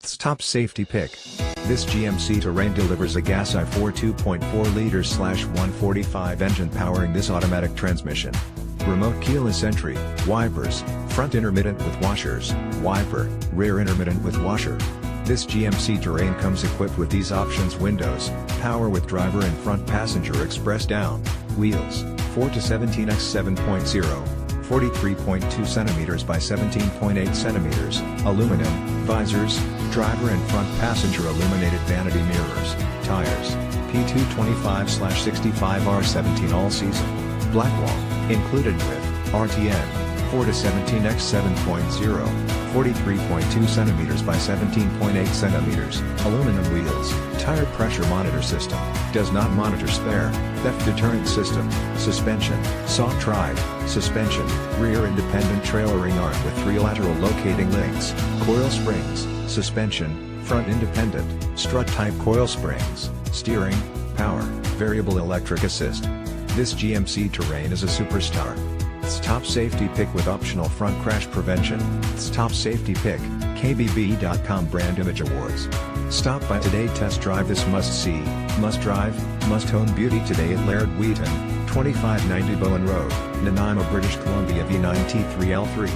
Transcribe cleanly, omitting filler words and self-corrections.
Top Safety Pick. This GMC Terrain delivers a gas i4 2.4 liters/145 engine powering this automatic transmission. Remote keyless entry, wipers, front intermittent with washers, wiper, rear intermittent with washer. This GMC Terrain comes equipped with these options: windows, power with driver and front passenger express down, wheels, 4 to 17x 7.0, 43.2 cm by 17.8 cm, aluminum, visors, driver and front passenger illuminated vanity mirrors, tires, P225/65R17 all season, blackwall, included with, RTN, 4 to 17x 7.0, 43.2 cm by 17.8 cm, aluminum wheels, tire pressure monitor system, does not monitor spare, theft deterrent system, suspension, soft ride, suspension, rear independent trailering arm with 3 lateral locating links, coil springs, suspension, front independent, strut type coil springs, steering, power, variable electric assist. This GMC Terrain is a superstar. It's Top Safety Pick with optional front crash prevention. It's Top Safety Pick, KBB.com Brand Image Awards. Stop by today, test drive this must-see, must-drive, must-own beauty today at Laird Wheaton, 2590 Bowen Road, Nanaimo, British Columbia V9T3L3.